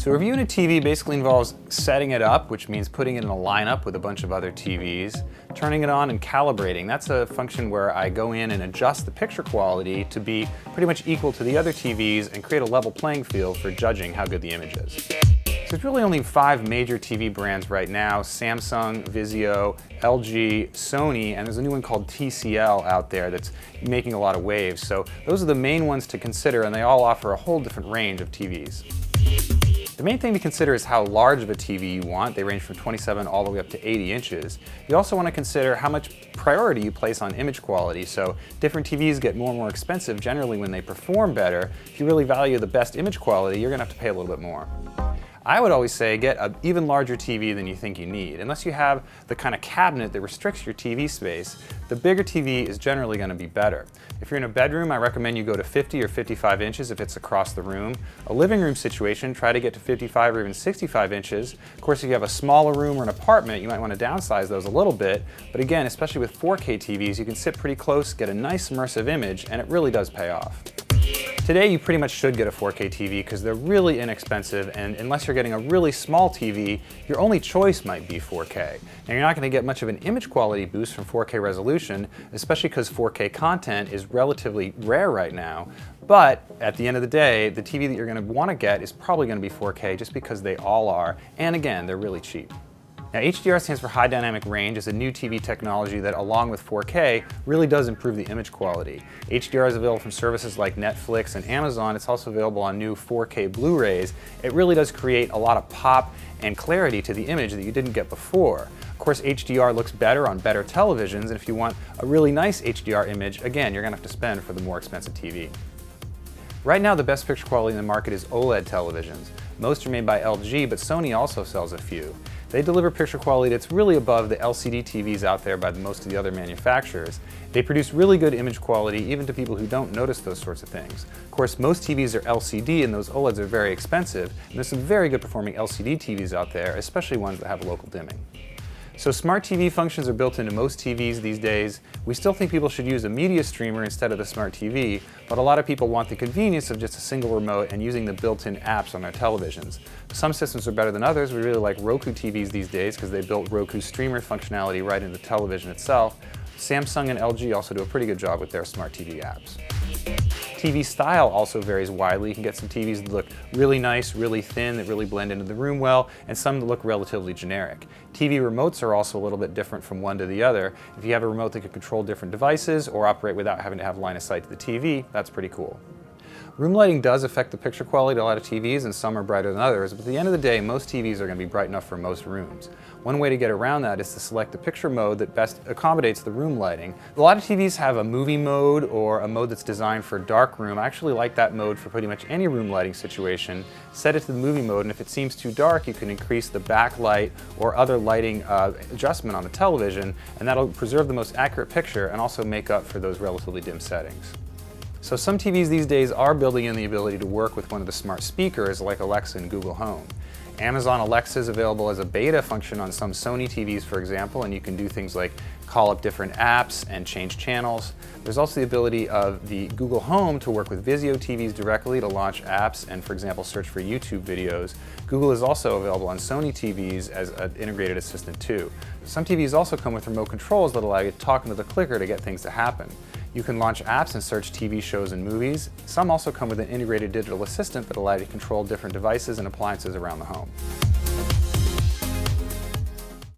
So reviewing a TV basically involves setting it up, which means putting it in a lineup with a bunch of other TVs, turning it on and calibrating. That's a function where I go in and adjust the picture quality to be pretty much equal to the other TVs and create a level playing field for judging how good the image is. So there's really only 5 major TV brands right now: Samsung, Vizio, LG, Sony, and there's a new one called TCL out there that's making a lot of waves. So those are the main ones to consider, and they all offer a whole different range of TVs. The main thing to consider is how large of a TV you want. They range from 27 all the way up to 80 inches. You also want to consider how much priority you place on image quality. So different TVs get more and more expensive generally when they perform better. If you really value the best image quality, you're going to have to pay a little bit more. I would always say get an even larger TV than you think you need. Unless you have the kind of cabinet that restricts your TV space, the bigger TV is generally going to be better. If you're in a bedroom, I recommend you go to 50 or 55 inches if it's across the room. A living room situation, try to get to 55 or even 65 inches. Of course, if you have a smaller room or an apartment, you might want to downsize those a little bit. But again, especially with 4K TVs, you can sit pretty close, get a nice immersive image, and it really does pay off. Today you pretty much should get a 4K TV because they're really inexpensive, and unless you're getting a really small TV, your only choice might be 4K. Now you're not going to get much of an image quality boost from 4K resolution, especially because 4K content is relatively rare right now, but at the end of the day, the TV that you're going to want to get is probably going to be 4K just because they all are, and again, they're really cheap. Now HDR stands for High Dynamic Range. It's a new TV technology that, along with 4K, really does improve the image quality. HDR is available from services like Netflix and Amazon. It's also available on new 4K Blu-rays. It really does create a lot of pop and clarity to the image that you didn't get before. Of course, HDR looks better on better televisions, and if you want a really nice HDR image, again, you're going to have to spend for the more expensive TV. Right now, the best picture quality in the market is OLED televisions. Most are made by LG, but Sony also sells a few. They deliver picture quality that's really above the LCD TVs out there by most of the other manufacturers. They produce really good image quality even to people who don't notice those sorts of things. Of course, most TVs are LCD and those OLEDs are very expensive, and there's some very good performing LCD TVs out there, especially ones that have local dimming. So smart TV functions are built into most TVs these days. We still think people should use a media streamer instead of the smart TV, but a lot of people want the convenience of just a single remote and using the built-in apps on their televisions. Some systems are better than others. We really like Roku TVs these days because they built Roku streamer functionality right into the television itself. Samsung and LG also do a pretty good job with their smart TV apps. TV style also varies widely. You can get some TVs that look really nice, really thin, that really blend into the room well, and some that look relatively generic. TV remotes are also a little bit different from one to the other. If you have a remote that can control different devices or operate without having to have line of sight to the TV, that's pretty cool. Room lighting does affect the picture quality of a lot of TVs, and some are brighter than others, but at the end of the day, most TVs are going to be bright enough for most rooms. One way to get around that is to select the picture mode that best accommodates the room lighting. A lot of TVs have a movie mode or a mode that's designed for dark room. I actually like that mode for pretty much any room lighting situation. Set it to the movie mode, and if it seems too dark, you can increase the backlight or other lighting adjustment on the television, and that'll preserve the most accurate picture and also make up for those relatively dim settings. So some TVs these days are building in the ability to work with one of the smart speakers like Alexa and Google Home. Amazon Alexa is available as a beta function on some Sony TVs, for example, and you can do things like call up different apps and change channels. There's also the ability of the Google Home to work with Vizio TVs directly to launch apps and, for example, search for YouTube videos. Google is also available on Sony TVs as an integrated assistant too. Some TVs also come with remote controls that allow you to talk into the clicker to get things to happen. You can launch apps and search TV shows and movies. Some also come with an integrated digital assistant that allows you to control different devices and appliances around the home.